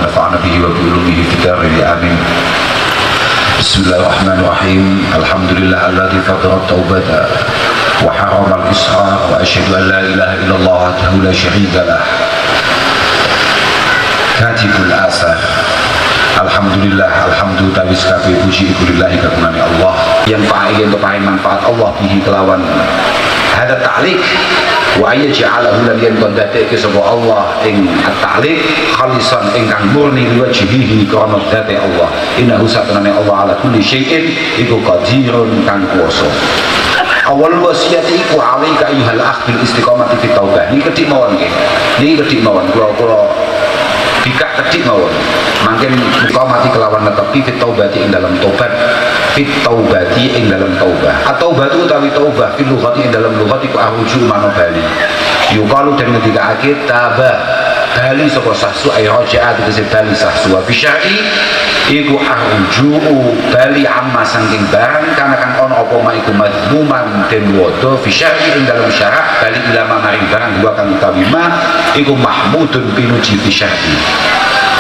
ونفعنا به وبعلومه في الدارين آمين. بسم الله الرحمن الرحيم. الحمد لله الذي فضل التوبة وحرم الإصرار، وأشهد أن لا إله إلا الله وحده لا شريك له كاتب الآثار. Alhamdulillah, alhamdulillah wiskafi puji ikulillahi kagunani Allah yang fa'il untuk manfaat Allah bihi kelawan hada ta'liq wa ayya ja'alahu lan yen kondate ke sapa Allah ing at-ta'liq khalisan ingkang murni liwajhihi karena dzate Allah. Innahu satanane Allah ala kulli syai'in iku qadirun kang kuwasa. Awal wasiat iku alika ayyuhal akh bil istiqamati fit taubah. Niki kedik mawon nggih. Niki kedik mawon kula dikak kedik mawon. Mangken muka mati kelawan netepi fit taubati ing dalam taubat, fit taubati ing dalam taubah. At-taubatu utawi taubah fil lughati ing dalam lughat iku arju mano bali. Yuqalu dan ketika akhir tabah bali sapa sahsu ay raja'a tegese bali sahsu wa fi syar'i iku arju bali amma saking barang kana kang ono apa ma iku madmuman den wada fi syar'i ing dalam syarak bali ilama maring barang dua kang utawi ma iku mahmudun pinuji fi syar'i.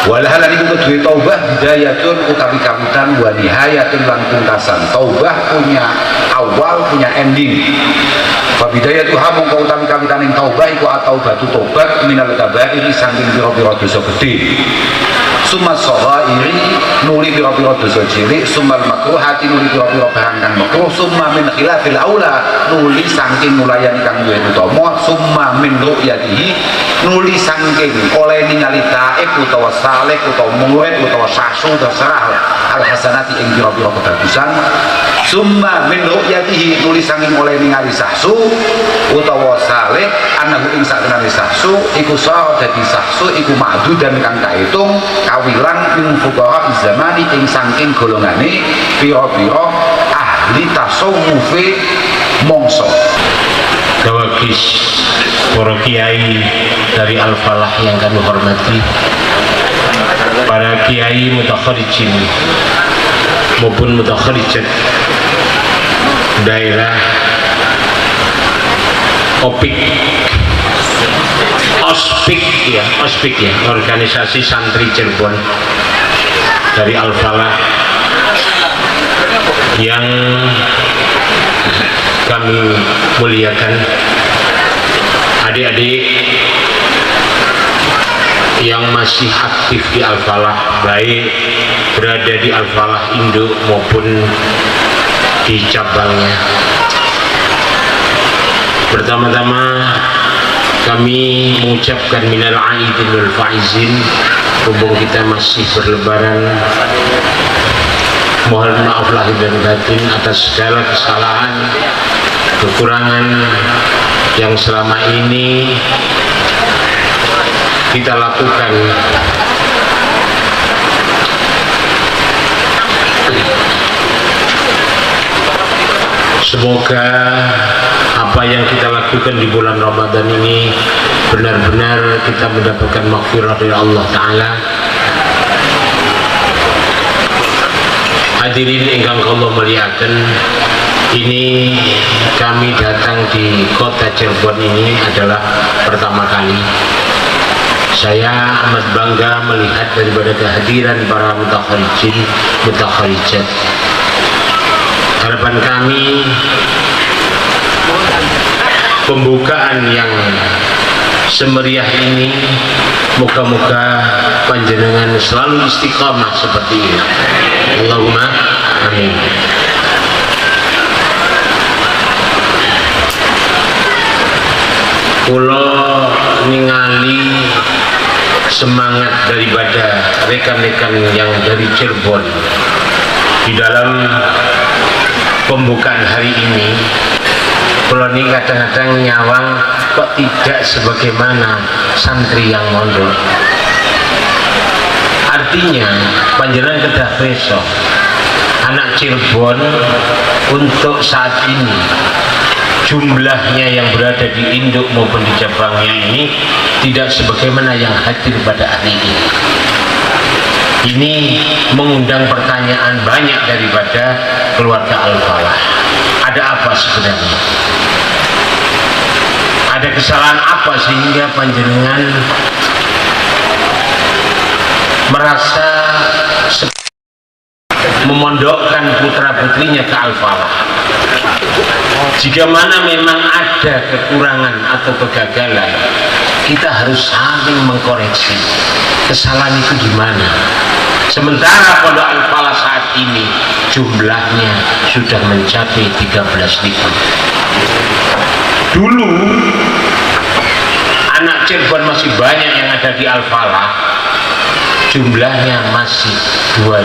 Walhalan itu kedua taubah bidayatun utawi kawitan wa nihayatun lan pungkasan. Taubah punya awal, punya ending. Fa bidayatu ha mongko utawi kawitan ing taubah iku at-taubatu tobat minal kabairi saking pira-pira dosa gedhe. Summa shaghairi nuli pira-pira dosa cilik, summal makruhati nuli pira-pira barang kang makruh, summa min khilafil aula nuli saking nulayani kang luwih utama, summa min ru'yatihi nuli saking oleh ningali taib utawa saleh utawa murid utawa sahsu terserah al hasanati ing pira-pira kebagusan, summa min ru'yatihi nuli saking oleh ningali sahsu utawa saleh anahu ing sakjane sahsu iku sa dadi sahsu iku ma'dudan kang kaitung kawilan min fuqara zamani ing saking golongane pira-pira ahli tasawufe mongso. Gawagis para kiai dari Al-Falah yang kami hormati, para kiai mutakharijin maupun mutakharijat daerah Ospik ya, organisasi santri Cirebon dari Al-Falah yang kami muliakan, adik-adik yang masih aktif di Al-Falah, baik berada di Al-Falah induk maupun di cabangnya. Pertama-tama kami mengucapkan minal aidin wal faizin, hubung kita masih berlebaran, mohon maaf lahir dan batin atas segala kesalahan, kekurangan yang selama ini kita lakukan. Semoga apa yang kita lakukan di bulan Ramadan ini benar-benar kita mendapatkan maghfirah dari Allah Ta'ala. Hadirin ingkang kula muliaken, ini kami datang di kota Cirebon ini adalah pertama kali. Saya amat bangga melihat daripada kehadiran para mutakharijin, mutakharijat. Harapan kami pembukaan yang semeriah ini moga-moga panjenengan selalu istiqamah seperti ini. Allahumma amin. Kula ningali semangat daripada rekan-rekan yang dari Cirebon di dalam pembukaan hari ini. Kalau ini kadang-kadang nyawang kok tidak sebagaimana santri yang mondok. Artinya panjenengan kedah besok anak Cirebon untuk saat ini jumlahnya yang berada di induk maupun di cabangnya ini tidak sebagaimana yang hadir pada hari ini. Ini mengundang pertanyaan banyak daripada keluarga Al-Falah. Ada apa sebenarnya? Ada kesalahan apa sehingga panjenengan merasa memondokkan putra-putrinya ke Al-Falah. Jika mana memang ada kekurangan atau kegagalan, kita harus saling mengkoreksi kesalahan itu di mana. Sementara Pondok Al-Falah saat ini jumlahnya sudah mencapai 13.000. Dulu anak Cirebon masih banyak yang ada di Al-Falah, jumlahnya masih 2.000.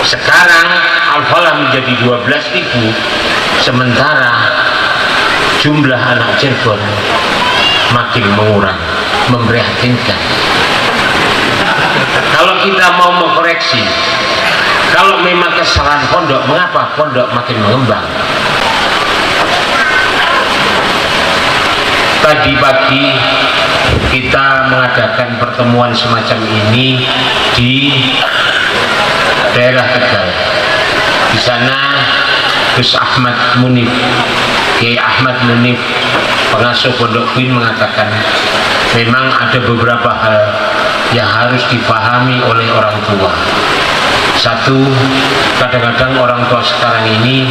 Sekarang Al-Falah menjadi 12.000, sementara jumlah anak Cirebon makin mengurang, memprihatinkan. Kalau kita mau mengkoreksi, kalau memang kesalahan pondok, mengapa pondok makin mengembang? Tadi pagi kita mengadakan pertemuan semacam ini di daerah Tegal. Di sana Gus Ahmad Munif, Kiai Ahmad Munif, pengasuh Pondok Queen, mengatakan memang ada beberapa hal yang harus dipahami oleh orang tua. Satu, kadang-kadang orang tua sekarang ini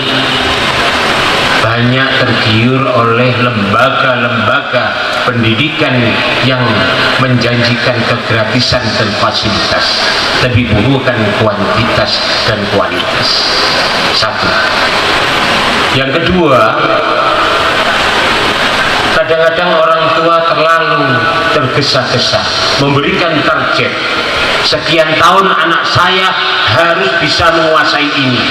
banyak tergiur oleh lembaga-lembaga pendidikan yang menjanjikan kegratisan dan fasilitas, lebih bukan kuantitas dan kualitas. Satu. Yang kedua, kadang-kadang orang tua terlalu tergesa-gesa memberikan target, sekian tahun anak saya harus bisa menguasai ini.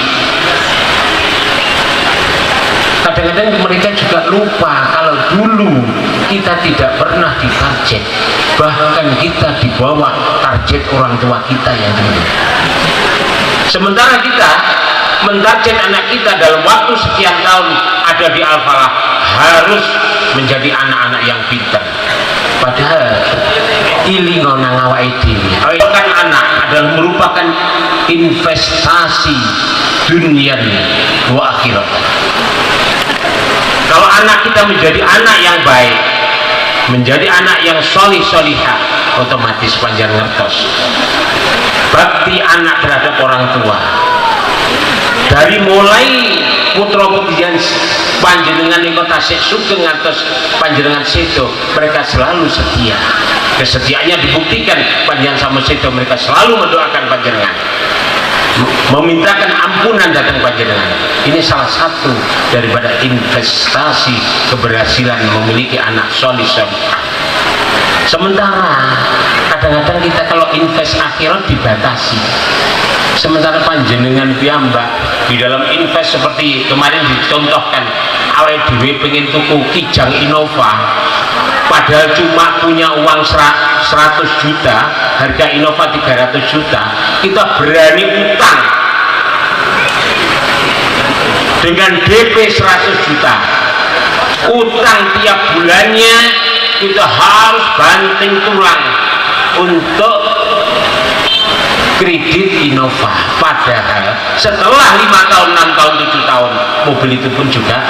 Kadang-kadang mereka juga lupa kalau dulu kita tidak pernah ditarget, bahkan kita di bawah target orang tua kita yang dulu. Sementara kita mentarget anak kita dalam waktu sekian tahun ada di Al-Falah harus menjadi anak-anak yang pintar. Padahal ilingo nang awake dhewe. Kan anak adalah merupakan investasi dunia wa akhirat. Kalau anak kita menjadi anak yang baik, menjadi anak yang solih-solihah, otomatis panjang ngertos bakti anak terhadap orang tua. Dari mulai putra putrian panjenengan di kota Sugeng ngantos panjenengan sedo, mereka selalu setia. Kesetiaannya dibuktikan panjenengan sama sedo, mereka selalu mendoakan panjenengan, memintakan ampunan datang panjenengan. Ini salah satu daripada investasi keberhasilan memiliki anak solih. Sementara kadang-kadang kita kalau invest akhirat dibatasi. Sementara panjenengan piyambak di dalam invest seperti kemarin dicontohkan, awake dhewe pengen tuku Kijang Innova, padahal cuma punya uang 100 juta, harga Innova 300 juta, kita berani utang dengan DP 100 juta, utang tiap bulannya kita harus banting tulang untuk kredit Innova. Padahal setelah 5 tahun, 6 tahun, 7 tahun mobil itu pun juga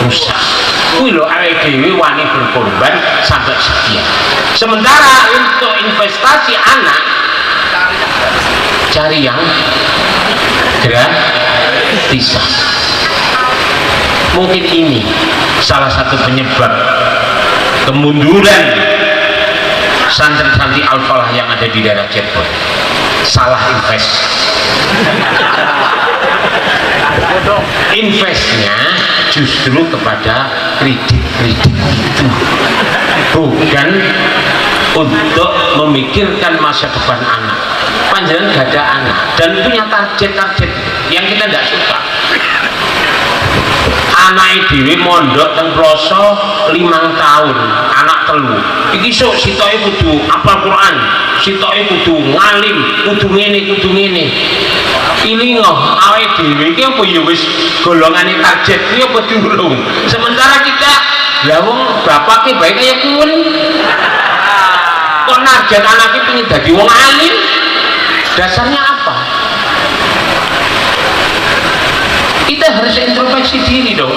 rusak. Kuwi lho awake dhewe wani berkorban sampai sekian. Sementara untuk investasi anak cari yang gratisan. Mungkin ini salah satu penyebab kemunduran santri-santri Al-Falah yang ada di daerah Cirebon. Salah invest. Investnya justru kepada kredit-kredit itu, bukan untuk memikirkan masa depan anak. Panjenengan gak ada anak dan punya target-target yang kita tidak suka. Anak dhewe mondok teng Ploso 5 tahun, anak telu. Iki sok sitoke kudu apal Quran, sitoke kudu ngalim, kudu ngene. Ilingo awake dhewe iki apa ya wis golongane target iki apa durung. Sementara kita lah wong bapake bae kaya kuwen. Kok narget anake pengen dadi wong alim? Dasarnya apa? Kita harus introspeksi diri dong.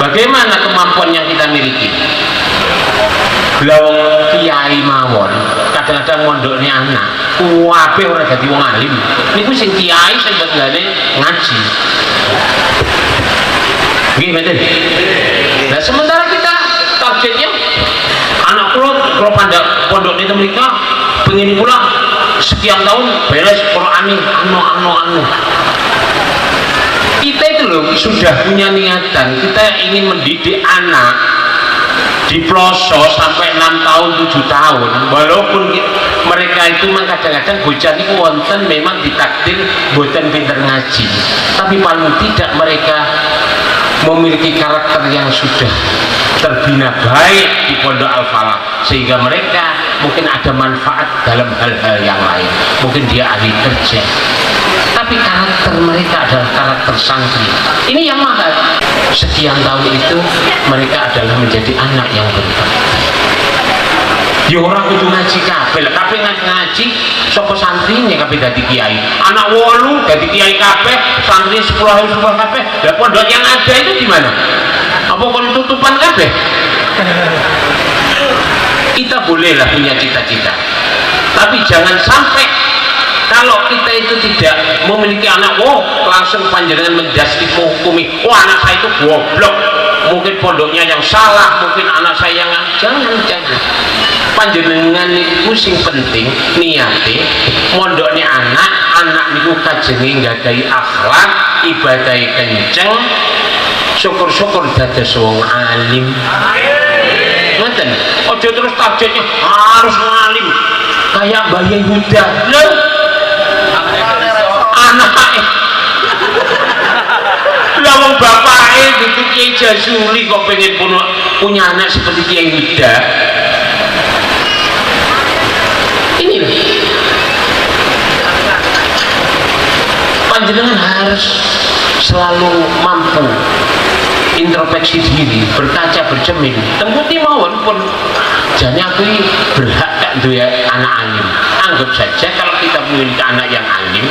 Bagaimana kemampuan yang kita miliki? Belawang kiai mawon kadang-kadang mondoknya anak kabeh ora dadi wong alim niku sing kiai sing benggane ngaji nggih mboten. Nah sementara kita targetnya anak kula pondok itu mereka pengen pula sekian tahun beres Quran anu kita itu loh sudah punya niatan kita ingin mendidik anak di pelosok sampai 6 tahun 7 tahun walaupun mereka itu kadang-kadang bocah itu wonten memang ditakdir boten pinter ngaji tapi paling tidak mereka memiliki karakter yang sudah terbina baik di Pondok Al-Falah sehingga mereka mungkin ada manfaat dalam hal-hal yang lain mungkin dia ahli kerja tapi karakter mereka adalah karakter santri ini yang mahal sekian tahun itu mereka adalah menjadi anak yang berbakti ya orang kudu ngaji kabeh ngaji sapa santrinya kabeh dadi kiai anak 8 dadi kiai kabeh santri 10 kabeh lah pondok yang ada itu di mana apa kon tutupan kabeh kita bolehlah punya cita-cita tapi jangan sampai kalau kita itu tidak memiliki anak langsung panjenengan menjadi menghukumi anak saya itu goblok mungkin pondoknya yang salah mungkin anak saya yang jangan panjenengan itu sing penting niate mondoknya anak niku kajenge nggadahi akhlak ibadahe kenceng syukur-syukur dados wong alim ngoten aja terus targetnya harus ngalim kayak Bayi Huda lho anake lah wong bapake itu Kiai Jazuli kok pengen punya anak seperti Kiai Huda ini loh panjenengan harus selalu mampu introspeksi diri, berkaca bercermin tembuti mawon pun jane aku berhak tak duwe anak alim anggap saja kalau kita memiliki anak yang alim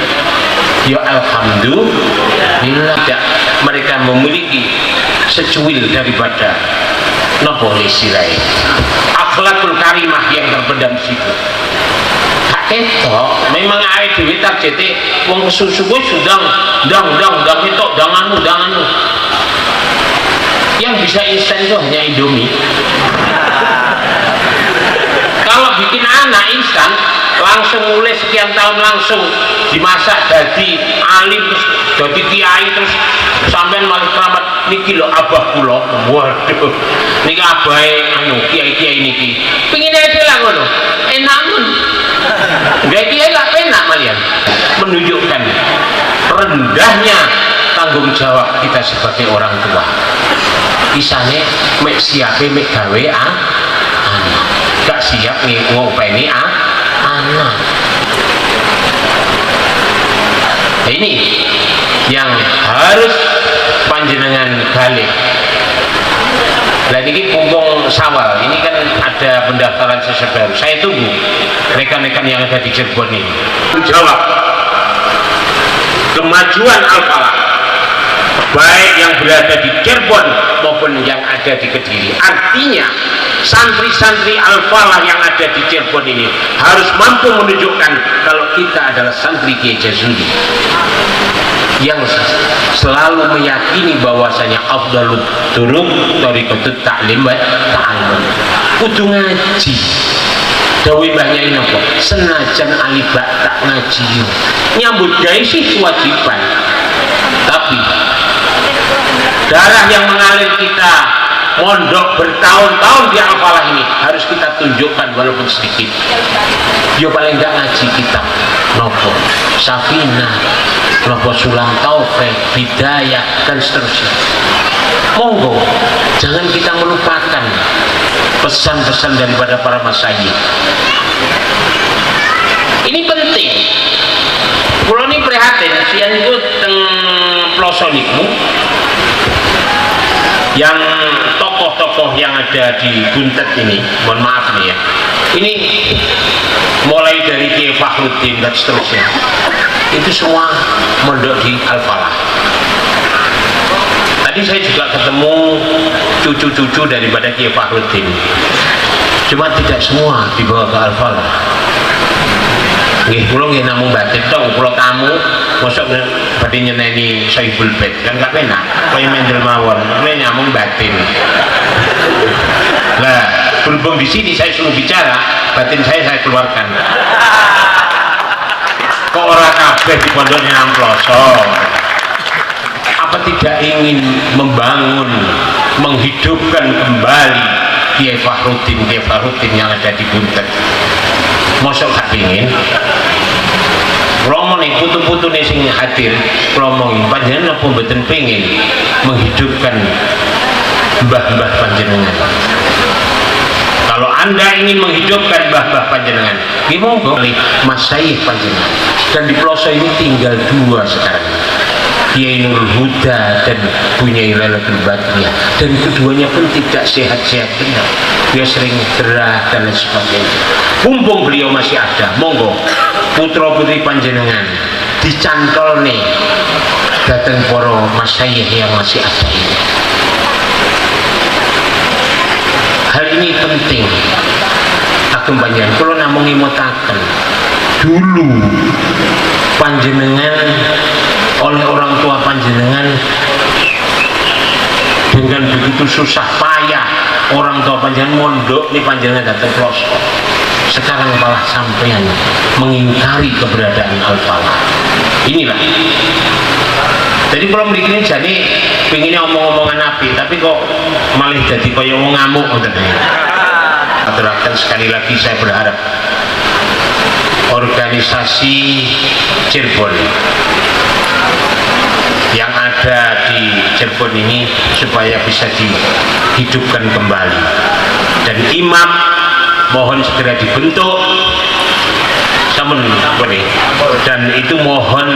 ya alhamdulillah tidak mereka memiliki secuil daripada nopo lesirai akhlakul karimah yang terpendam di situ ketok memang awake dhewe targete wong kesusu kuwi sudah ndang ketok anu yang bisa instan itu hanya Indomie kalau bikin anak instan langsung mulai sekian tahun langsung dimasak jadi alim terus jadi kiai terus sampean malah keramat niki lho abah kula waduh niki abahe kiai niki pengin ae lah ngono enak mun gak kiai lah enak malian menunjukkan rendahnya tanggung jawab kita sebagai orang tua isane mek siape mek gawe anak gak siap ngopeni anak ini yang harus panjenengan balik. Nah ini pumpung Sawal ini kan ada pendaftaran siswa baru saya tunggu rekan-rekan yang ada di Cirebon ini jawab kemajuan Al-Falah baik yang berada di Cirebon maupun yang ada di Kediri artinya santri-santri Al-Falah yang ada di Cirebon ini harus mampu menunjukkan kalau kita adalah santri Kiai Jazuli yang selalu meyakini bahwasanya afdalud turuq thariqatut ta'lim wa ta'allum kudu ngaji dawuh Mbah Nyai napa senajan alibak tak ngaji nyambut gawe sih kewajiban tapi darah yang mengalir kita mondok bertahun-tahun di Al-Falah ini harus kita tunjukkan walaupun sedikit ya paling enggak ngaji kita nopo Safinah nopo Sulam Taufik Bidayah dan seterusnya monggo jangan kita melupakan pesan-pesan daripada para masyayikh ini penting kula ini prihatin sian itu teng ploso niku yang tokoh-tokoh yang ada di Buntet ini mohon maaf nih ya ini mulai dari Kiai Fakhruddin dan seterusnya itu semua mondok di Al-Falah tadi saya juga ketemu cucu-cucu daripada Kiai Fakhruddin cuma tidak semua dibawa ke Al-Falah Nggih, kula nggih namung batin tok, kula tamu mosok badhe nyeneni Sohibul Bait kan gak penak. Kaya mendel mawon, kula namung batin. Lah, berhubung di sini saya suruh bicara, batin saya keluarkan. Kok ora kabeh di pondoknya amploso? Apa tidak ingin membangun, menghidupkan kembali Kiai Fahruddin yang ada di Buntet? Mosok gak pingin? Romo nih putu-putu nih sing hadir, ngomongin panjenengan apa mboten pengin menghidupkan mbah-mbah panjenengan? Kalau anda ingin menghidupkan mbah-mbah panjenengan, gimana Mas Sayyid panjenengan? Dan di pelosok ini tinggal dua sekarang, Kiai Nurul Huda dan Bunyai Lailatul Badriyah, dan keduanya pun tidak sehat-sehat benar. Dia sering gerah dan lain sebagainya. Mumpung beliau masih ada, monggo putra putri panjenengan dicantol nih datang poro masyayikh yang masih ada ini. Hal ini penting. Ageng panjenengan kalau namung ngimutaken dulu panjenengan oleh orang tua panjenengan dengan begitu susah payah orang tua panjenengan mondok nih panjenengan datang pelosok. Sekarang malah sampean mengingkari keberadaan Al-Falah. Inilah. Jadi kalau begini jadi pengennya omong-omongan api, tapi kok malah jadi kaya wong ngamuk ngoten. Aturaken sekali lagi saya berharap organisasi Cirebon yang ada di Cirebon ini supaya bisa dihidupkan kembali, dan imam mohon segera dibentuk dan itu mohon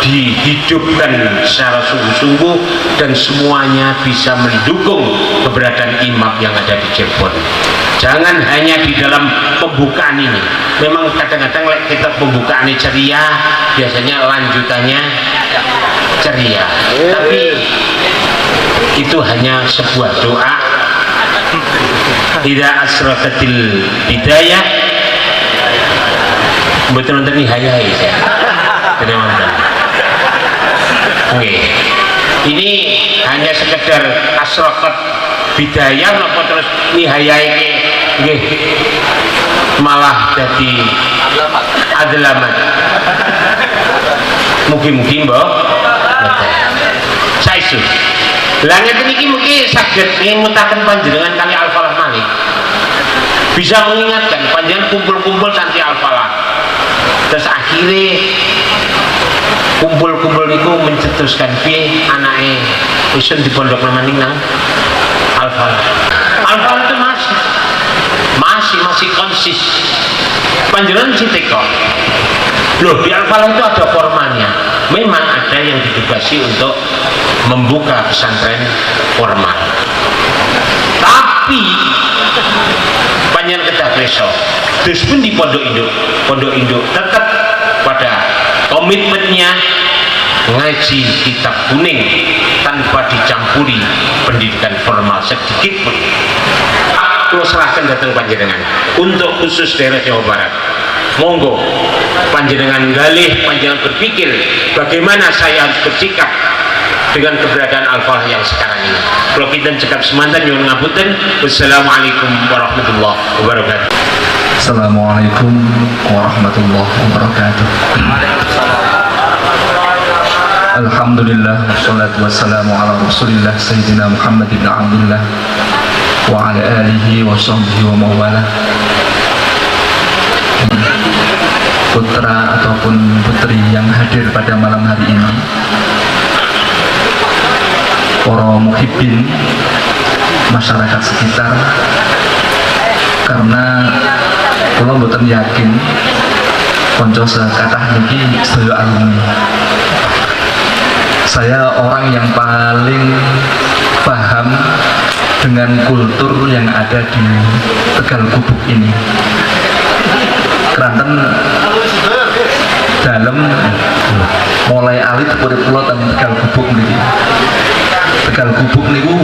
dihidupkan secara sungguh-sungguh dan semuanya bisa mendukung keberadaan imam yang ada di Cirebon. Jangan hanya di dalam pembukaan ini. Memang kadang-kadang kita pembukaannya ceria, biasanya lanjutannya ceria, tapi itu hanya sebuah doa. Tidak asrakatil bidayah, betul betul nihayai saya. Tidak mantan. Oke, ini hanya sekedar asrakat bidayah, apa terus nihayai? Oke, malah jadi adlamat. Mungkin mbak. Saya isu. Langit ini mungkin sakit ngimutaken panjenengan kali Al-Falah malih. Bisa mengingatkan panjenengan kumpul-kumpul santi Al-Falah. Terus akhirnya kumpul-kumpul niku mencetuskan piye anake usun di pondok maning nang Al-Falah. Al-Falah itu masih konsis. Panjenengan citeko. Loh, di Al-Falah itu ada formalnya. Memang ada yang ditugasi untuk membuka pesantren formal. Tapi panjenengan kedah preso. Terus pun di pondok induk tetap pada komitmennya ngaji kitab kuning tanpa dicampuri pendidikan formal sedikit pun. Aku serahkan datang panjenengan untuk khusus daerah Jawa Barat. Monggo panjenengan galih, panjenengan berpikir bagaimana saya harus bersikap dengan keberadaan Al-Falah yang sekarang ini. Kalau kita cekap semantan nyuwun ngapunten. Wassalamualaikum warahmatullahi wabarakatuh. Assalamualaikum warahmatullahi wabarakatuh. Alhamdulillah wassalatu wassalamu ala Rasulillah Sayyidina Muhammad ibn Abdullah wa ala alihi wa sahbihi wa mawala. Putra ataupun putri yang hadir pada malam hari ini, para muhibbin masyarakat sekitar, karena kalau mboten yakin konco sekathah niki sedaya alumni. Saya orang yang paling paham dengan kultur yang ada di Tegal Gubuk ini. Keranten dalam mulai alit urip kula teng Tegal Gubuk niki. Tegal Gubuk niku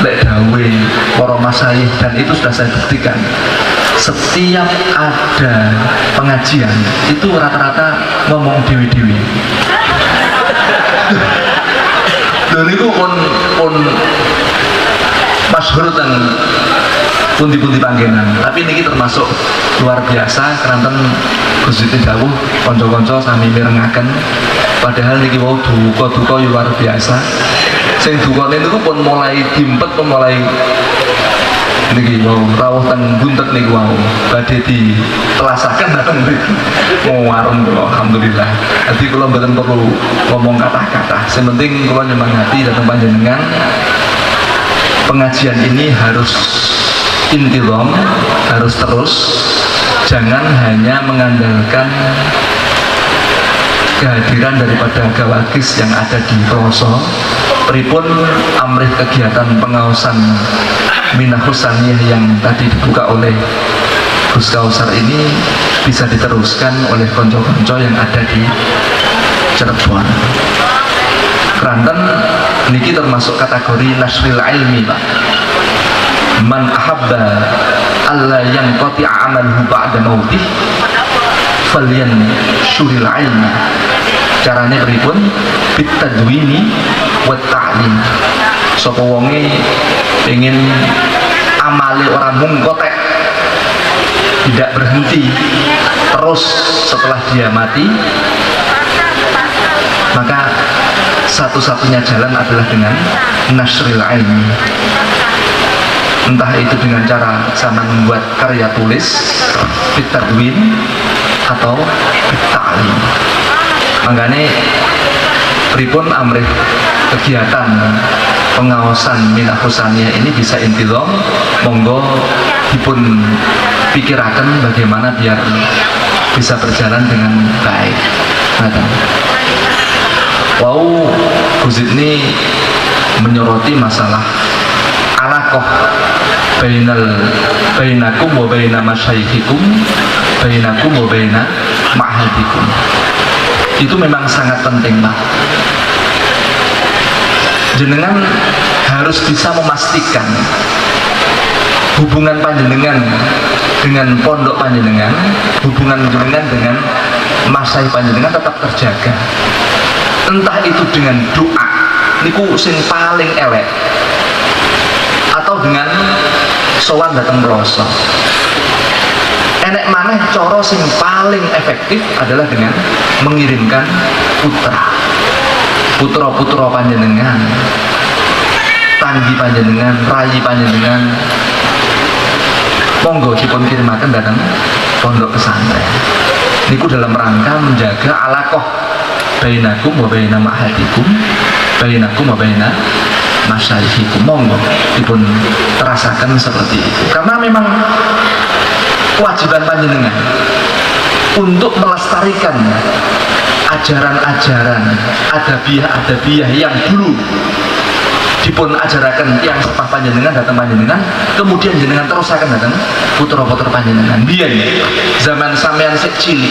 lek dawuhe para masyayikh, dan itu sudah saya buktikan. setiap ada pengajian itu rata-rata ngomong dewi-dewi. Dan itu pun masyhur dan pundi-pundi panggenan. Tapi ini termasuk luar biasa keranten Gusti dawuh kanca-kanca sami mirengaken. Padahal niki wau duka-duka luar biasa. Sing dukane niku pun mulai dimpet, pun mulai niki wau rawuh teng buntet niku wau badhe ditelasaken dateng mriki. Warung kula alhamdulillah. Dadi kula mboten perlu ngomong kata-kata. Sing penting kula nyemangati dateng panjenengan. Pengajian ini harus intizam, harus terus, jangan hanya mengandalkan kehadiran daripada gawagis yang ada di Proso. Pripun amrih kegiatan pengaosan Minah Husaniyah yang tadi dibuka oleh Gus Kausar ini bisa diteruskan oleh konco-konco yang ada di Cirebon. Keranten niki termasuk kategori nasril ilmi, Pak. Man ahabba alla yanqati'a amaluhu ba'da mautih falyan syuril ilmi. Carane pripun? Bitadwini wa ta'lim. Sapa wonge pengen amale ora mung kotek, tidak berhenti terus setelah dia mati, maka satu-satunya jalan adalah dengan nasril ilmi. Entah itu dengan cara sama membuat karya tulis, bitadwin atau bitta'lim. Makanya pripun amrih kegiatan pengawasan Minah Husaniyah ini bisa intizam, monggo dipun pikiraken bagaimana biar bisa berjalan dengan baik. Wow, Gus ini menyoroti masalah alaqah bainakum wa baina masyayikhikum, bainakum wa baina ma'hadikum. Itu memang sangat penting, Pak. Jenengan harus bisa memastikan hubungan panjenengan dengan pondok panjenengan, hubungan jenengan dengan masai panjenengan tetap terjaga. Entah itu dengan doa niku sing paling elek, atau dengan sowan dateng Proso. Enek maneh cara sing paling efektif adalah dengan mengirimkan putra panjenengan, tanggi panjenengan, rayi panjenengan, monggo dipun kirimaken dateng pondok pesantren. Niku dalam rangka menjaga alaqah bainakum wa baina ma'hadikum, bainakum wa baina masyayikhikum. Monggo dipun terasakan seperti itu. Karena memang kewajiban panjenengan untuk melestarikan ajaran-ajaran adabiah yang dulu dipun ajaraken yang sepah panjenengan datang panjenengan, kemudian jenengan terusaken datang putra-putra panjenengan. Biyen zaman sampean sik cilik,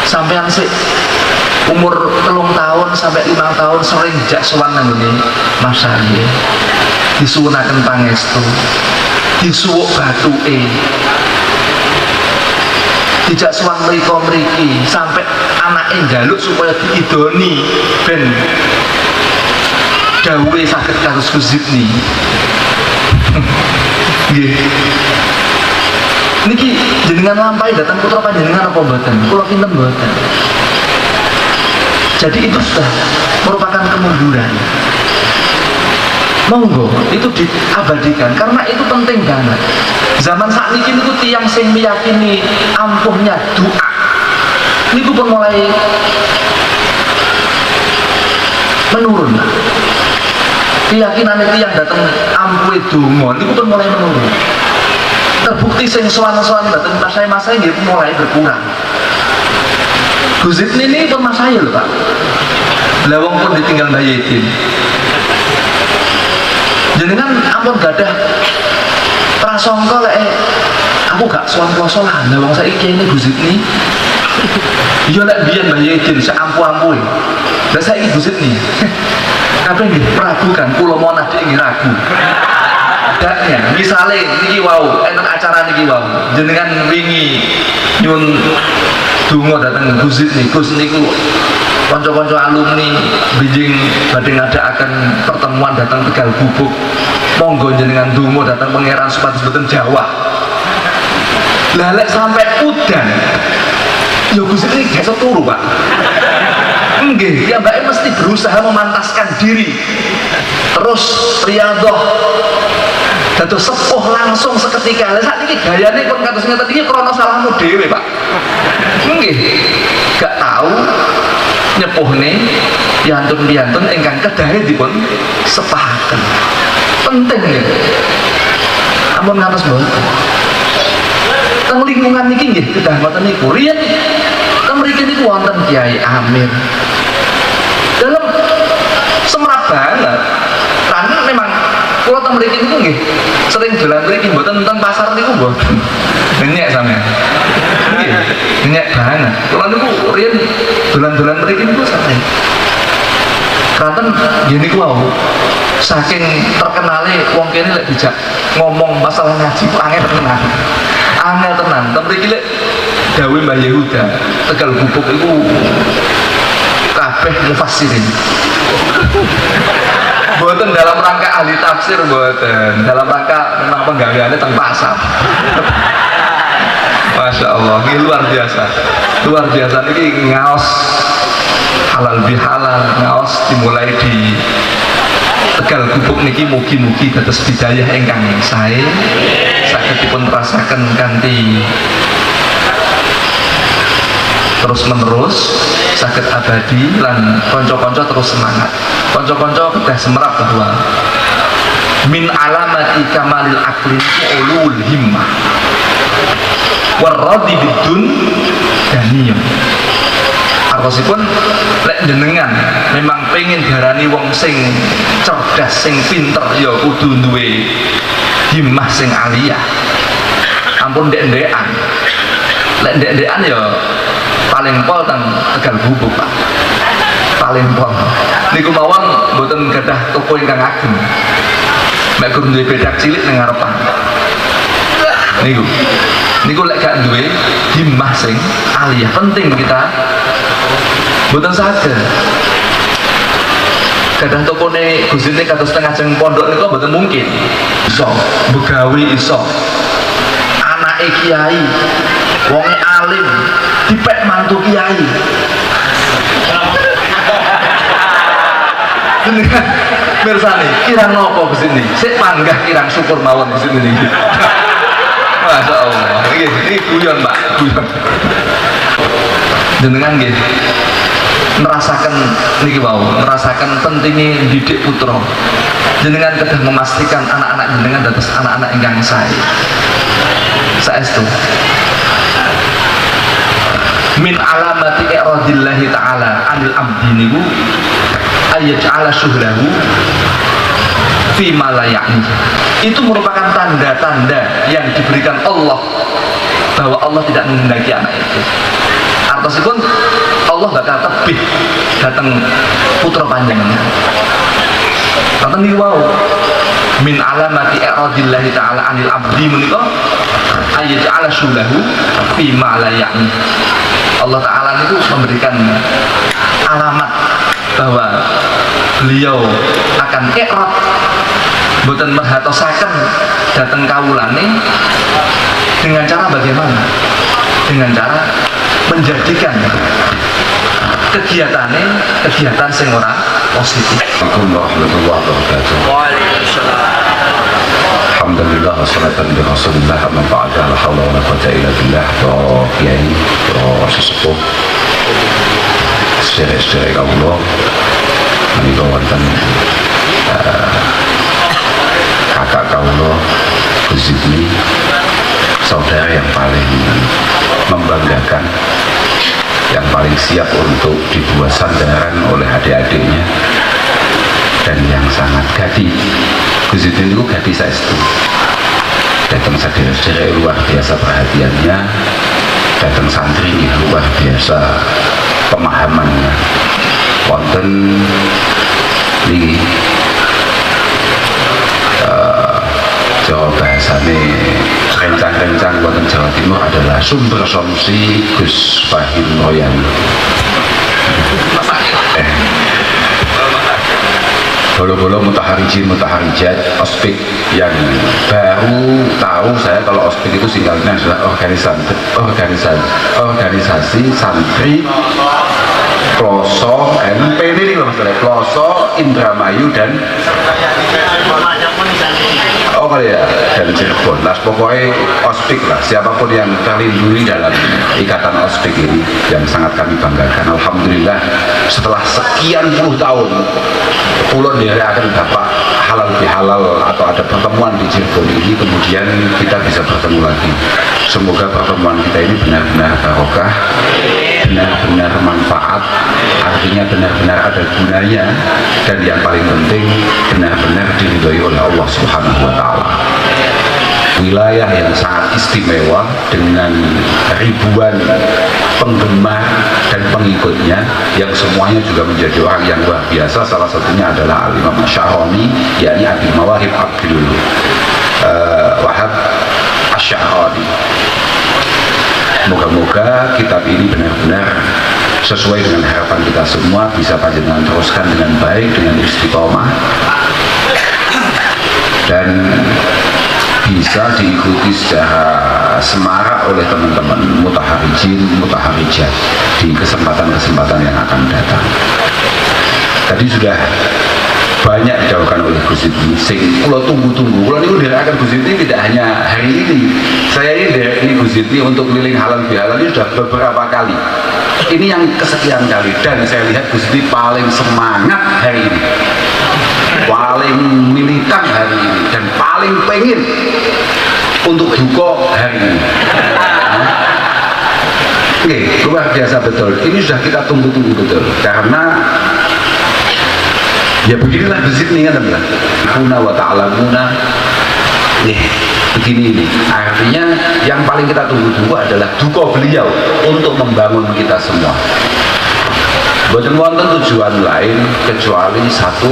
sampean sik umur 3 tahun sampai 5 tahun sering jak sowan nang ngene masyayikh, disuwunaken pangestu, disuwuk bathuke, dijak sowan mriki sampai anake njaluk supaya diidoni ben dawuhe saged kados Gusti. Nggih. Niki jenengan lampahi datang putra panjenengan apa mboten? Kula kinten mboten. Jadi itu sudah merupakan kemunduran. Monggo itu diabadikan karena itu penting banget. Zaman saat ini itu tiang sing meyakini ampuhnya doa. Niku pun mulai menurun. Keyakinan itu yang datang ampuh donga niku pun mulai menurun. Terbukti sing sowan-sowan datang masai-masai nggih mulai berkurang. Gus ini pun masai lho, Pak. Lawang pun ditinggal Mbah Yedin. Jenengan ampun gadah prasangka lek aku gak sowan poso lah, lawang saiki kene Gus ini. Iya lek biyen Mbah Yedin sak ampuh-ampuhe. Lah saiki Gus ini. Kabeh nggih ragu kan, kula monah dhek nggih ragu. Daknya, misale niki wau enten acara niki wau jenengan wingi nyun donga dateng Gus niku kanca-kanca alumni bijing badhe ngadakaken pertemuan datang Tegal Gubuk, monggo jenengan donga datang pangeran supados boten Jawa. Lah lek sampai udan ya Gus ini gak iso turu Pak. Nggih, ya mbake mesti berusaha memantaskan diri. Terus riyadhah dados sepuh langsung seketika. Lah saat ini gayane pun kados ngeten iki krana salahmu dhewe, Pak. Nggih. Gak tahu nyepuhne piantun-piantun ingkang kedahe dipun sepahaken. Penting nggih. Ampun ngantos mboten. Teng lingkungan niki nggih kedah ngoten niku. Riyen teng mriki niku wonten Kiai Amir. Dalam semerap banget. Karena memang kula teng mriki niku nggih sering dolan mriki mboten teng pasar niku mboten. Nenyek sampean. Nggih, nenyek banget. Kula niku riyen dolan-dolan mriki niku sering. Kanten nggih niku wau. Saking terkenale wong kene lek dijak ngomong masalah ngaji ku angel tenan. Angel tenan. Teng mriki lek dawuh Mbah Yehuda, Tegal Gubuk iku kabeh mufassirin. Boten dalam rangka ahli tafsir, boten dalam rangka memang penggaweane teng pasar. Masya Allah, ini luar biasa, luar biasa. Ini ngaos halal bihalal, ngaos dimulai di Tegal Gubuk niki mugi-mugi dados bidayah ingkang sae saged dipun rasaken kanthi terus menerus saged abadi lan konco-konco terus semangat. Konco-konco kedah semerap bahwa min alamati kamalil aklin ulul himmah warradi bidun daniyum. Artosipun lek jenengan memang pengen darani wong sing cerdas sing pinter ya kudu duwe himmah sing aliyah. Ampun ndek-ndekan. Lek ndek-ndekan ya paling pol teng Tegal Gubuk Pak. Paling pol. Niku mawon mboten gadah toko ingkang ageng. Mek gur duwe bedak cilik ning ngarepan. Niku lek gak duwe himmah sing aliyah, penting kita mboten saged. Gadah tokone gusine kados teng ajeng pondok niku mboten mungkin. Iso begawe iso. Anake kiai, wonge alim, dipek mantu kiai. Jenengan mirsani, kirang nopo kesini? Sik panggah kirang syukur mawon kesini niki. Masya Allah, ini guyon Pak, guyon. Jenengan nggih merasakan niki wau, merasakan pentingnya didik putra. Jenengan kedah memastikan anak-anak jenengan dados anak-anak ingkang sae. Saestu. Min alamati i'radillahi ta'ala anil abdi niku ayyaj'ala syuhlahu fi ma la ya'ni. Itu merupakan tanda-tanda yang diberikan Allah bahwa Allah tidak menghendaki anak itu. Artosipun Allah bakal tebih datang putra panjenengan. Kanten niku wau min alamati i'radillahi ta'ala anil abdi menika ayyaj'ala syuhlahu fi ma la ya'ni. Allah Ta'ala itu memberikan alamat bahwa beliau akan ikrad boten merhatosaken dateng kawulane dengan cara bagaimana? Dengan cara menjadikan kegiatannya kegiatan sing ora positif. Assalamualaikum warahmatullahi wabarakatuh. Waalaikumsalam. Alhamdulillah wassalatu bi Rasulillah amma ba'da la haula wala quwwata illa billah. Para kiai, para sesepuh, sedherek-sedherek kawula menika wonten kakak kawula Gus Zidni, saudara yang paling membanggakan, yang paling siap untuk dibuat sandaran oleh adik-adiknya, dan yang sangat gadi. Gus Zidni itu gadi saestu. Datang sadherek-sedherek luar biasa perhatiannya, datang santri luar biasa pemahamannya. Wonten niki Jawa bahasane rencang-rencang wonten Jawa Timur adalah sumber solusi Gus Fahim Royani. Bolo-bolo mutaharijin mutaharijat ospik yang baru tahu saya kalau ospik itu singkatnya adalah organisasi santri Ploso MP ini loh maksudnya Ploso Indramayu dan kali ya dan Cirebon. Nah pokoknya ospik lah, siapapun yang terlindungi dalam ikatan ospik ini yang sangat kami banggakan. Alhamdulillah setelah sekian puluh tahun Kulon dia akan dapat halal bihalal atau ada pertemuan di Cirebon ini, kemudian kita bisa bertemu lagi. Semoga pertemuan kita ini benar-benar barokah, benar-benar manfaat, artinya benar-benar ada gunanya, dan yang paling penting benar-benar diridhoi oleh Allah Subhanahu wa Ta'ala. Wilayah yang sangat istimewa dengan ribuan penggemar dan pengikutnya yang semuanya juga menjadi orang yang luar biasa. Salah satunya adalah Al-Imam Asy-Sya'rani, yakni Abdul Mawahib Abdul Wahab Asy-Sya'rani. Moga-moga kitab ini benar-benar sesuai dengan harapan kita semua, bisa panjenengan teruskan dengan baik, dengan istiqomah, dan bisa diikuti secara semarak oleh teman-teman mutaharijin, mutaharijat di kesempatan-kesempatan yang akan datang. Tadi sudah banyak didahulukan oleh Gus Yudi, sing kalau tunggu-tunggu, kalau ini udah akan Gus Yudi tidak hanya hari ini. Saya ini Gus Yudi untuk keliling halal bihalal ini sudah beberapa kali. Ini yang kesekian kali, dan saya lihat Gus Yudi paling semangat hari ini, paling militan hari ini, dan paling pengen untuk duko hari ini. Oke, luar biasa betul. Ini sudah kita tunggu-tunggu betul, karena ya beginilah di sini kan teman. Kuna wa ta'lamuna. Begini ini. Artinya yang paling kita tunggu-tunggu adalah duka beliau untuk membangun kita semua. Boten wonten tujuan lain kecuali satu,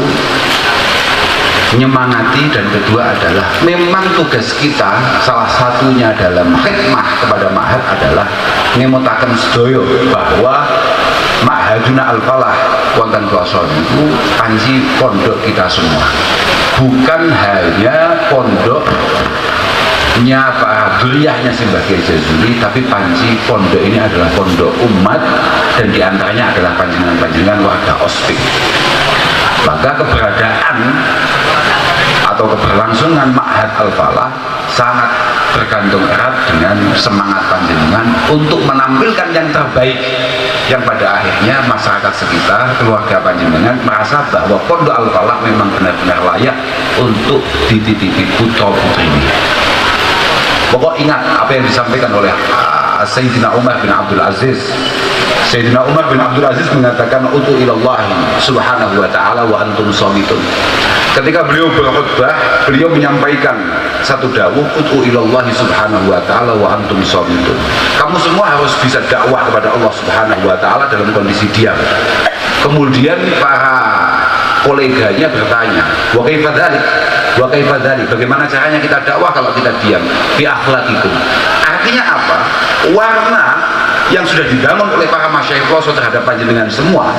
menyemangati, dan kedua adalah memang tugas kita salah satunya dalam khidmah kepada ma'had adalah ngemutaken sedaya bahwa Ma'haduna Al-Falah wonten Ploso itu panji pondok kita semua, bukan hanya pondoknya para duliyahnya Simbah Kiai Jazuli, tapi panji pondok ini adalah pondok umat, dan diantaranya adalah panjenengan-panjenengan warga ospik. Maka keberadaan atau keberlangsungan Ma'had Al-Falah sangat bergantung erat dengan semangat panjenengan untuk menampilkan yang terbaik, yang pada akhirnya masyarakat sekitar, keluarga panjenengan merasa bahwa Pondok Al-Falah memang benar-benar layak untuk dititipi putra putrinya. Pokok ingat apa yang disampaikan oleh Sayyidina Umar bin Abdul Aziz. Sayyidina Umar bin Abdul Aziz mengatakan utu ilallahi subhanahu wa ta'ala wa antum shamitun. Ketika beliau berkhutbah, beliau menyampaikan satu dawuh, utu ilallahi subhanahu wa ta'ala wa antum shamitun. Kamu semua harus bisa dakwah kepada Allah subhanahu wa ta'ala dalam kondisi diam. Kemudian para koleganya bertanya, wa kaifa dzalik? Wa kaifa dzalik? Bagaimana caranya kita dakwah kalau kita diam? Bi akhlaqikum. Artinya apa? Warna yang sudah dibangun oleh para masyayikh Ploso terhadap panjenengan semua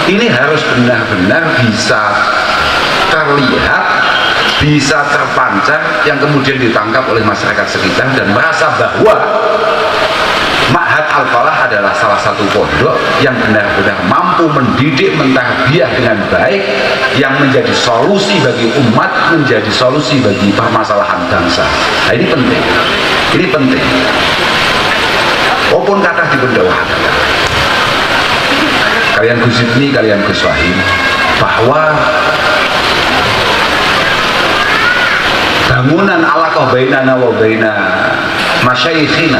ini harus benar-benar bisa terlihat, bisa terpancar, yang kemudian ditangkap oleh masyarakat sekitar dan merasa bahwa Ma'had Al-Falah adalah salah satu pondok yang benar-benar mampu mendidik, mentarbiyah dengan baik, yang menjadi solusi bagi umat, menjadi solusi bagi permasalahan bangsa. Nah ini penting, ini penting. Walaupun kata di bendawah kalian Gus Yudni, kalian Gus Fahim, bahwa bangunan alaqah bainana wa baina masyayikhina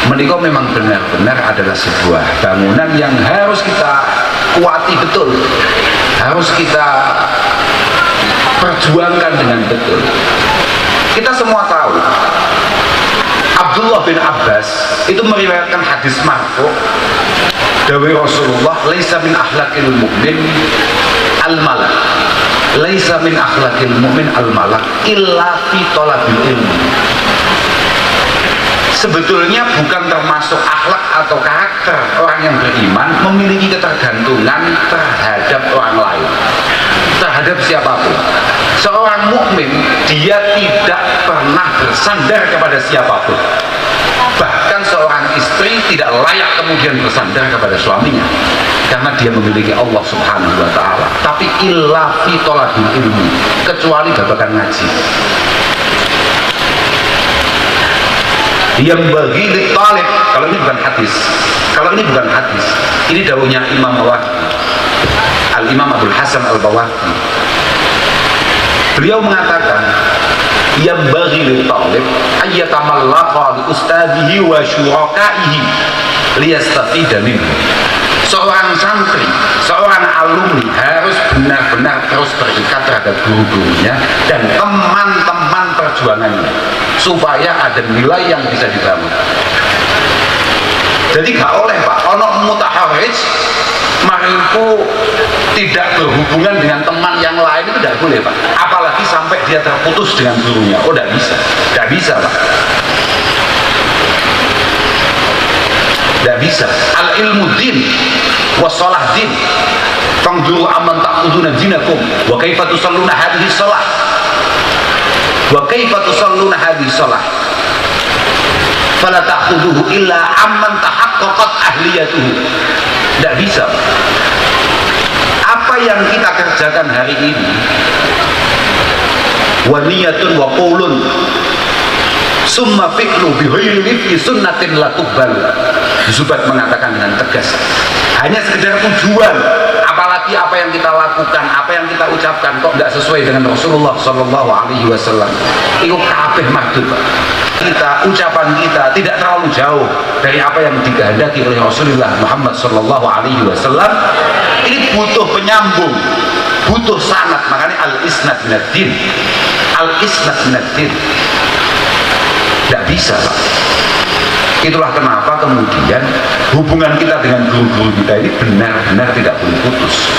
menikah memang benar-benar adalah sebuah bangunan yang harus kita kuati betul, harus kita perjuangkan dengan betul. Kita semua tahu Abdullah bin Abbas itu meriwayatkan hadis marfu dari Rasulullah, laisa min akhlaqil mu'min al-malak, laisa min akhlaqil mu'min al-malak illa fi talabil ilmi. sebetulnya bukan termasuk akhlak atau karakter orang yang beriman memiliki ketergantungan terhadap orang lain, terhadap siapapun. Seorang mukmin dia tidak pernah bersandar kepada siapapun. Bahkan seorang istri tidak layak kemudian bersandar kepada suaminya karena dia memiliki Allah Subhanahu wa taala. Tapi illa fi talabil ilmi, kecuali babakan ngaji. Yang bagi talib, kalau ini bukan hadis, ini dawuhnya Imam Al-Imam Abdul Hasan Al-Bawahi. Beliau mengatakan yang bagi talib ayyatamallaqa li ustadihi wa syurakaihi liyastafida minhu. Seorang santri, seorang alumni harus benar-benar terus terikat terhadap guru-gurunya dan teman-teman perjuangannya supaya ada nilai yang bisa dibangun. Jadi gak oleh Pak, ono mutaharij mariku tidak berhubungan dengan teman yang lain, itu tidak boleh Pak. Apalagi sampai dia terputus dengan gurunya. Oh tidak bisa Pak. Tidak bisa. Al ilmu din wassalah din. Fangduru amman ta'khuduna dinakum wa kaifa tusalluna hadhihi shalah. Wa kaifa tusalluna hadhihi shalah. Fala ta'khuduhu illa amman tahaqqaqat ahliyatuhu. Tidak bisa. Apa yang kita kerjakan hari ini wa niyatun wa qaulun summa fi'lu bighairi wifqi sunnatin la tuqbal. Zubat mengatakan dengan tegas, hanya sekedar tujuan, apalagi apa yang kita lakukan, apa yang kita ucapkan kok tidak sesuai dengan Rasulullah Shallallahu Alaihi Wasallam, itu kabeh mardut. Ucapan kita tidak terlalu jauh dari apa yang dikehendaki oleh Rasulullah Muhammad Shallallahu Alaihi Wasallam. Ini butuh penyambung, butuh sanad. Makanya al-isnad minad din, al-isnad minad din. Tidak bisa Pak. Itulah kenapa kemudian hubungan kita dengan guru-guru kita ini benar-benar tidak boleh putus.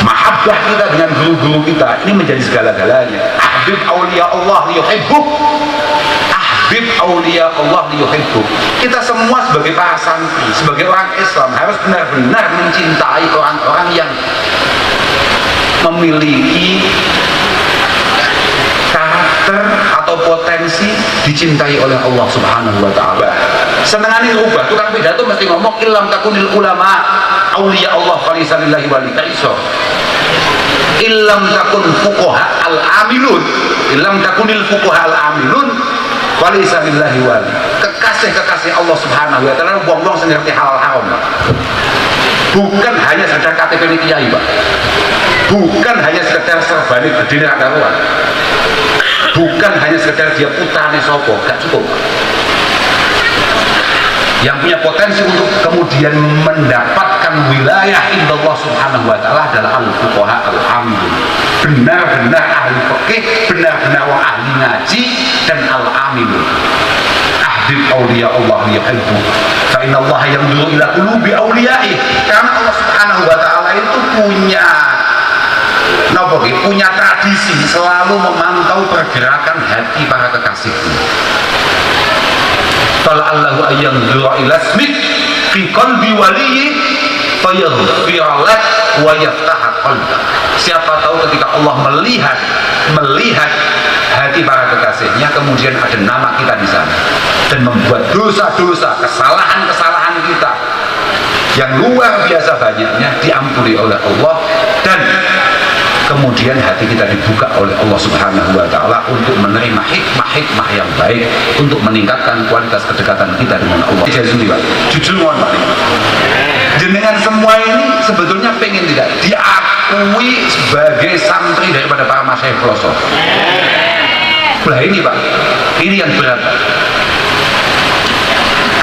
Mahabbah kita dengan guru-guru kita ini menjadi segala-galanya. Ahbib awliya Allah liyuhibbuk, ahbib awliya Allah liyuhibbuk. Kita semua sebagai para santri, sebagai orang Islam harus benar-benar mencintai orang-orang yang memiliki karakter atau potensi dicintai oleh Allah Subhanahu wa taala. Senengane rubah, tukang pidato mesti ngomong illam takunil ulama auliya Allah falisalillahi wali kaiso. Illam takun fuqaha al amilun, illam takunil fuqaha al amilun falisalillahi wali. Kekasih-kekasih Allah Subhanahu wa taala wong-wong sing ngerti halal haram. Bukan hanya sekedar KTP ini kiai Pak. Bukan hanya sekedar serbane gedene ra karuan. Bukan hanya sekedar dia putrane sopo, gak cukup. Yang punya potensi untuk kemudian mendapatkan wilayah indallah Subhanahu wa taala adalah al-fuqaha al-amil. Benar-benar ahli fikih, benar-benar wong ahli ngaji dan al-amil. Ahbib auliya Allah yuhibbu. Fa inna Allah yanzuru ila qulubi auliya'i. Karena Allah Subhanahu wa taala itu punya tradisi selalu memantau pergerakan hati para kekasihnya. Fala'allahu ayyanzura ila ismik fi qalbi waliyyi fayaghfira lak wa yaftaha qalbak. Siapa tahu ketika Allah melihat hati para kekasihnya, kemudian ada nama kita di sana dan membuat dosa-dosa, kesalahan-kesalahan kita yang luar biasa banyaknya diampuni oleh Allah, dan kemudian hati kita dibuka oleh Allah Subhanahu wa taala untuk menerima hikmah-hikmah yang baik untuk meningkatkan kualitas kedekatan kita dengan Allah. Jadi Pak, jujur mohon Pak, jenengan semua ini sebetulnya pengen tidak diakui sebagai santri daripada para masyayikh pelosok. Nah ini Pak, ini yang berat Pak.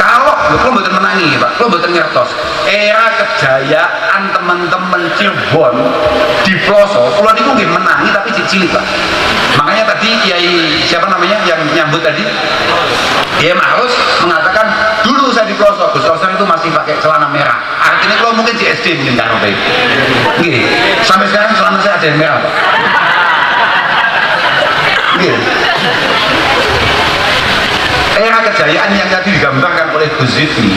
Kalau betul menangi Pak, kalau betul ngertos era kejayaan teman-teman Cirebon di pelosok, kalau itu mungkin menangi tapi cilik Pak. Makanya tadi Kiai siapa namanya yang nyambut tadi, Kiai Ma'ruf mengatakan dulu saya di pelosok, Gus Rosan itu masih pakai celana merah. Artinya kalau mungkin di SD mungkin karena gini, sampai sekarang celana saya ada yang merah Pak. Gini. Era kejayaan yang tadi digambarkan oleh Gus Zidni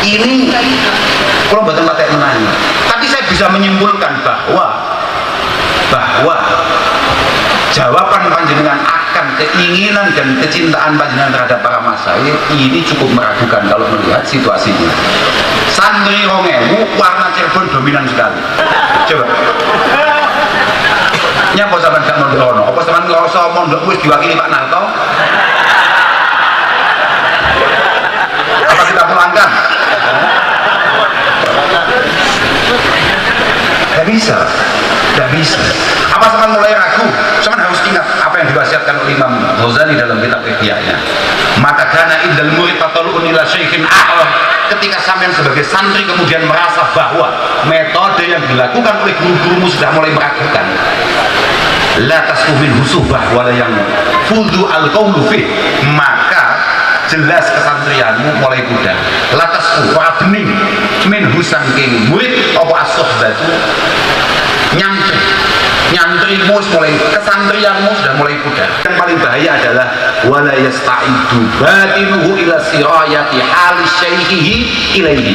ini kalau betul pakai menanya, tapi saya bisa menyimpulkan bahwa jawaban panjenengan akan keinginan dan kecintaan panjenengan terhadap para masyayikh ini cukup meragukan kalau melihat situasinya. Santri Rongewu warna Cirebon dominan sekali. Coba. Nyapa sampean gak mondok, apa sampean ngrasa mondok wis diwakili Pak Narto? Apa kita pulangkan? Tidak bisa. Apa sampean mulai ragu? Sampean harus ingat apa yang diwasiatkan oleh Imam Ghazali dalam kitab Ihya'nya. Maka karena indal murid tatalun ila syaikin a'lam, ketika sampean sebagai santri kemudian merasa bahwa metode yang dilakukan oleh guru-gurumu sudah mulai meragukan, la tasufin husubah wala yang fudu al-qawlu fih, maka jelas kesantrianmu mulai pudar. Latas bening min husangking murid apa as-sohbatu nyantrimu mulai, kesantrianmu sudah mulai pudar. Yang paling bahaya adalah wala yasta'idu batinuhu ila sirayati hali syaihihi ilaihi,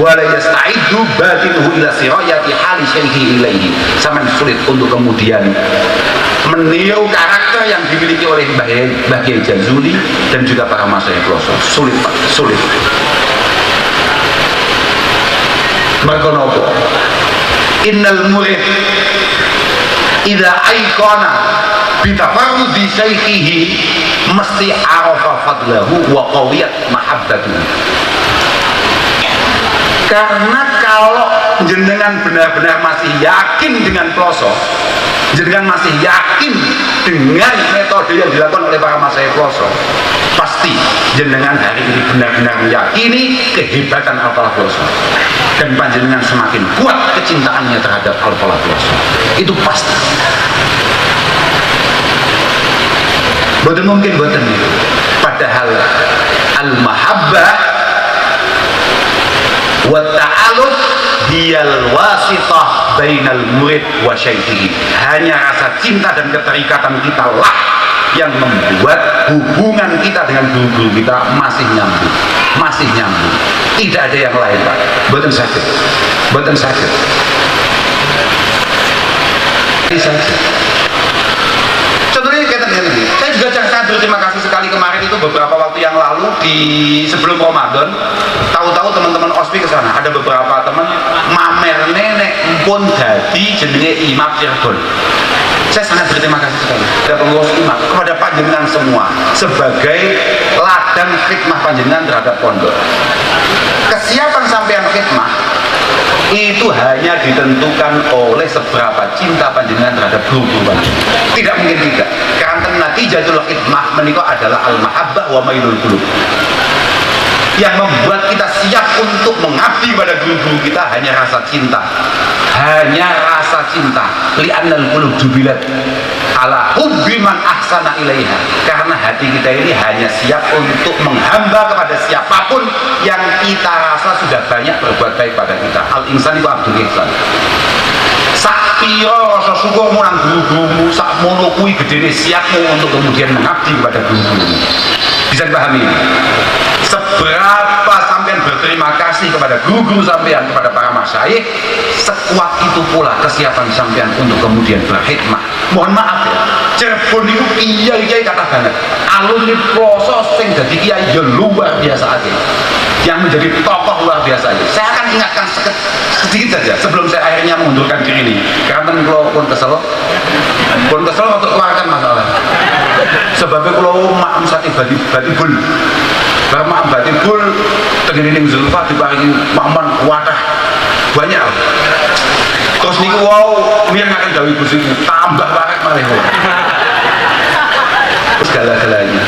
wala yasta'idu batinuhu ila sirayati hali syaihihi ilaihi. Sangat sulit untuk kemudian meniru karakter yang dimiliki oleh Mbah Kiai Jazuli dan juga para masyayikh Ploso. Sulit Pak, sulit. Maka nopo innal murid idza aikona bitafarrudi syaihihi mesti arafa fadlahu wa qawiyat mahabbatuhu. Karena kalau jenengan benar-benar masih yakin dengan Ploso, jenengan masih yakin dengan metode yang dilakukan oleh para masyayikh Ploso, pasti jenengan hari ini benar-benar meyakini kehebatan Al-Falah Ploso, dan panjenengan semakin kuat kecintaannya terhadap Al-Falah Ploso. Itu pasti. Boten mungkin boten itu. Padahal al-mahabbah wa ta'aluf hiyal wasitah bainal murid wa syaikhihi. Hanya rasa cinta dan keterikatan kita lah yang membuat hubungan kita dengan guru-guru kita masih nyambung. Tidak ada yang lain Pak. Boten sakit. Contohnya kayak tadi, saya juga sangat berterima kasih sekali kemarin itu beberapa waktu yang lalu di sebelum Ramadan, tahu-tahu teman-teman OSPI ke sana, ada beberapa teman mamer nenek pun jadi jenenge Imam Cirebon. Saya sangat berterima kasih sekali kepada pengurus imam, kepada panjenengan semua sebagai ladang khidmah panjenengan terhadap pondok. Kesiapan sampean khidmah itu hanya ditentukan oleh seberapa cinta panjenengan terhadap guru panjenengan. Tidak mungkin tidak. Karena natijatul khidmah menikah adalah al-mahabbah wa mailul qulub. Yang membuat kita siap untuk mengabdi pada guru-guru kita hanya rasa cinta. Li'annal qulub jubilat ala hubbi man ahsana ilaiha. Karena hati kita ini hanya siap untuk menghamba kepada siapapun yang kita rasa sudah banyak berbuat baik pada kita. Al-insan itu abdul ihsan. Sak piro rasa syukurmu nang guru-gurumu, sak mono kuwi gedene siapmu untuk kemudian mengabdi kepada guru-gurumu. Bisa dipahami? Seberapa sampean berterima kasih kepada guru-guru sampean, kepada para masyayikh, sekuat itu pula kesiapan sampean untuk kemudian berkhidmah. Mohon maaf ya, Cirebon itu kiai kata banget, alumni Ploso sing dadi kiai ya luar biasa aja, yang menjadi tokoh luar biasa aja. Saya akan ingatkan sedikit saja sebelum saya akhirnya mengundurkan diri ini, karena kalau pun kesel untuk keluarkan masalah. Sebabnya kalau maam sati batibul, karena maam batibul tegenining Zulfa diparingi paman wadah banyak. Terus niku wow mir akan gawe gusiku tambah banget malih. Segala-galanya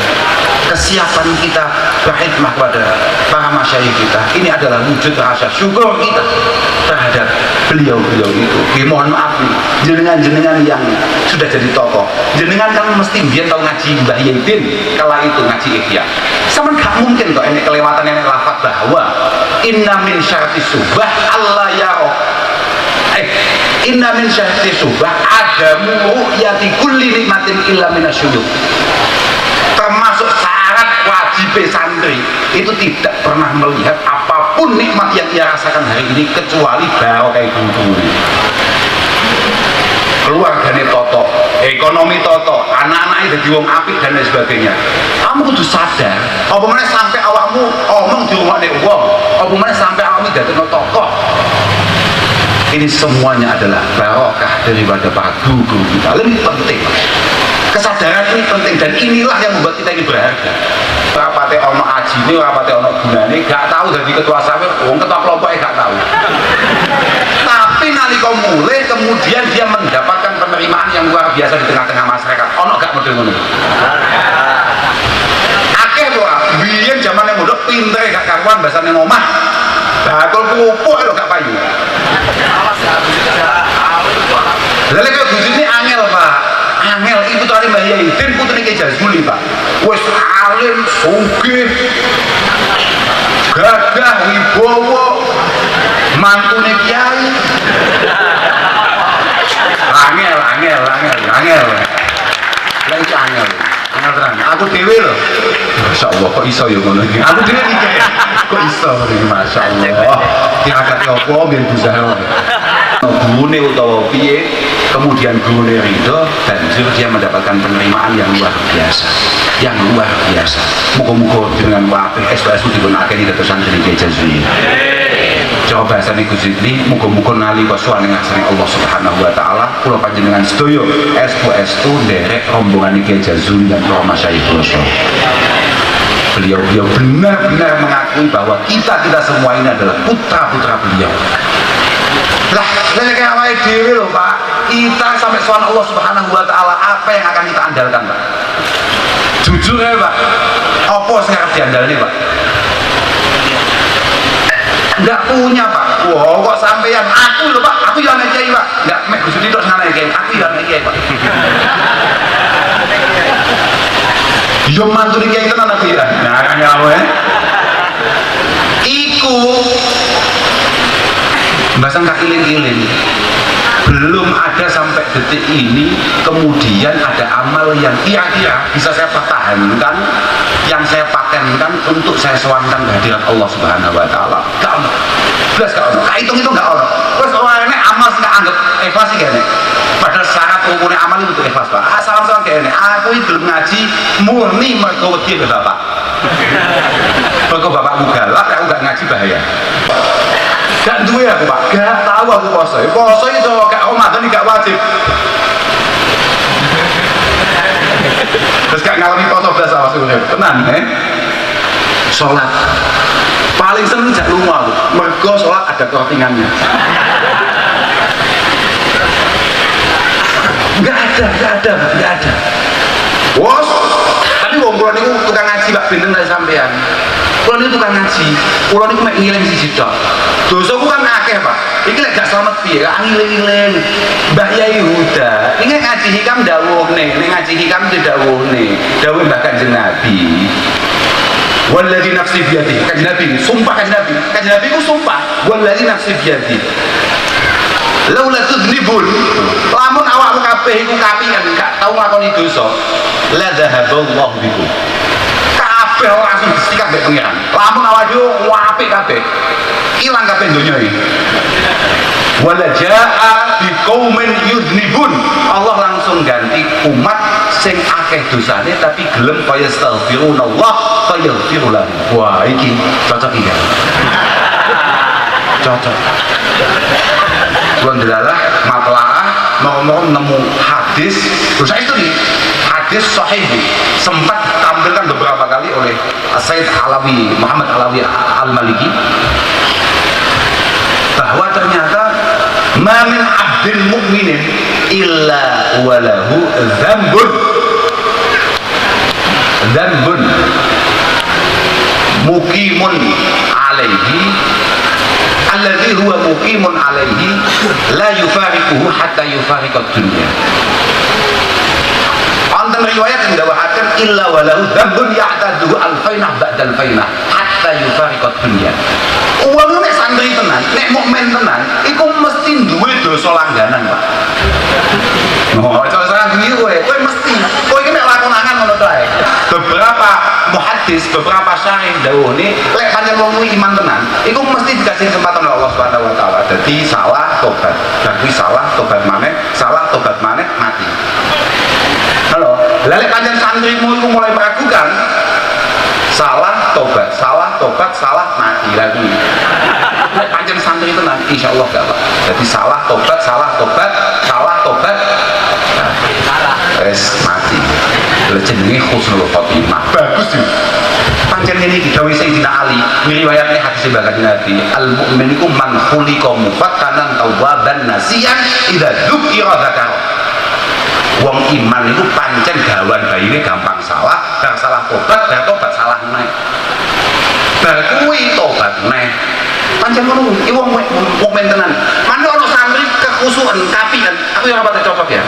kesiapan kita berkhidmah kepada para masyayikh kita ini adalah wujud rasa syukur kita terhadap beliau-beliau itu. Mohon maaf nih, jenengan-jenengan yang sudah jadi tokoh, jenengan kan mesti biar tahu ngaji Mbah Yaidin kala itu ngaji Ihya. Sama gak mungkin kok ini kelewatan ini lafaz bahwa inna min syarti subah Allah yaro. Inna min syarti subah adamu ru'yati kulli nikmatin illa minasyuyuk. itu tidak pernah melihat apapun nikmat yang ia rasakan hari ini kecuali barokah guru ini. Keluarganya toto, ekonomi toto, anak-anaknya jadi wong apik dan lain sebagainya. Kamu kudu sadar, apa mana sampai awakmu omong di rumah nih wong, apa mana sampai awakmu jadi tokoh. Ini semuanya adalah barokah daripada para guru kita. Lebih penting, kesadaran ini penting dan inilah yang membuat kita ini berharga. Rapate ono ajine, rapate ono gunane, gak tahu dari ketua sampe, wong ketua kelompoknya gak tahu. Tapi nalika mulai kemudian dia mendapatkan penerimaan yang luar biasa di tengah-tengah masyarakat. Ono gak model ngono? Akeh lho, biyen zamane mondok pintere gak karuan basane omah. Bakul pupuk lho gak payu. Lalu kalau Gus ini angel Pak, angel ibu tadi Mbah Yahidin putri Ki Jazuli Pak. Wes alim, sugih, gagah, wibowo, mantune kiai. Angel. Lah iki angel terang. Aku dhewe lho. Masyaallah kok iso ya ngono iki. Aku dhewe iki. Kok iso iki masyaallah. Kira-kira apa ben berusaha. Gurune utawa piye, kemudian gurune ridho dan dia mendapatkan penerimaan yang luar biasa. Muga-muga dengan wae SOS digunakake di dados santri Ki Jazuli. Coba bahasane Gus ini, muga-muga nalika suwane ngasane Allah Subhanahu wa taala, kula panjenengan sedaya estu nderek rombongan Ki Jazuli dan para masyayikh beliau. Beliau benar-benar mengakui bahwa kita semua ini adalah putra-putra beliau. Lah, kayak awake dhewe lho Pak, kita sampai soal Allah Subhanahu wa taala apa yang akan kita andalkan Pak? Jujur ya Pak, apa sing arep diandalne Pak? Enggak punya Pak. Wah, kok sampeyan aku lho Pak, aku yang ngejai Pak. Enggak mek Gus Ridho senane iki, aku yang ngejai Pak. Yo mantu iki tenan aku ya. Nah, kan ya. Iku bahasa nggak iling-iling, belum ada sampai detik ini kemudian ada amal yang kira-kira bisa saya pertahankan, yang saya patenkan untuk saya sowankan kehadiran Allah Subhanahu wa taala. Gak ono. Belas gak ono. Gak hitung gak ono. Terus orangnya amal nggak anggap ikhlas sih kayaknya. Padahal syarat rukunnya amal itu ikhlas Pak. Salam-salam kayaknya. Aku itu belum ngaji murni mergo wedi Bapak. Mergo bapakku galak, aku gak ngaji bahaya. Gak duwe aku Pak, gak tahu aku poso. Poso itu gak Ramadan gak wajib. Terus gak ngalami poso belas sama suruh tenan sholat paling seneng jak lunga aku. Mergo sholat ada clothingannya. Gak ada. Wos, tapi wong kula niku tukang ngaji Pak pinten dari sampean. Kula niku tukang ngaji. Kula niku mek ngiling siji tok. Dosaku kan akeh Pak. Iki lek gak selamat piye, ngiling-ngiling. Mbah Yai Huda, iki ngaji hikam dawuhne, nek ngaji hikam dawuhne. Dawuh Mbah Kanjeng Nabi. Walladzi nafsi biyadihi. Kanjeng Nabi, sumpah Kanjeng Nabi. Kanjeng Nabi ku sumpah, walladzi nafsi biyadihi. Laula tudnibun, lamun awakmu kabeh iku kapian gak tau nglakoni dosa, la dzahaballahu bikum. Kabeh langsung disikat mbek pengiran. Lamun awak dhewe apik kabeh, ilang kabeh donya iki. Wala jaa biqaumin yudnibun. Allah langsung ganti umat sing akeh dosane tapi gelem kaya astaghfirullah fayaghfiru lahu. Wah, iki cocok iki. Cocok. Gondelalah matlaah mau nemu hadis terus itu nih hadis sahih sempat ditampilkan beberapa kali oleh Sayyid Alawi Muhammad Alawi Al-Maliki bahwa ternyata ma min abdin mu'minin illa walahu dzambun muqimun alaihi alladzi huwa muqimun alaihi la yufariquhu hatta yufariqad dunya. Anten riwayat yang dawahaken illa walahu dzambun ya'taduhu alfainah ba'dal fainah hatta yufariqad dunya. Wong nek santri tenan, nek mukmin tenan, iku mesti duwe dosa langganan, Pak. Oh, cara-cara ngene kowe mesti. Kowe iki nek lakonan ngono kae. Beberapa muhaddits hadis beberapa syarih dawuh ini lek pancen wong kuwi iman tenan iku mesti dikasih kesempatan oleh Allah Subhanahu wa taala. Dadi salah tobat, berarti salah tobat maneh, salah tobat maneh mati. Halo, lah lek pancen santrimu iku mulai meragukan salah tobat, salah mati lagi. Lek pancen santri tenan insyaallah gak apa. Jadi salah tobat, wes mati. Lha jenenge husnul khotimah. Bagus sih. Pancen ini didhawuhi Sayyidina Ali, riwayatnya hadis Baginda Nabi, al mukmin iku man khuliqa mufattanan tawwaban nasiyan idza dzukira dzakara. Wong iman itu pancen gawan bayine gampang salah, bar salah tobat, salah meneh. Bar kuwi tobat meneh. Pancen ngono, iki wong mukmin tenan. Mane ana santri kekhusukan, kapian. Aku yang ora pati cocok ya.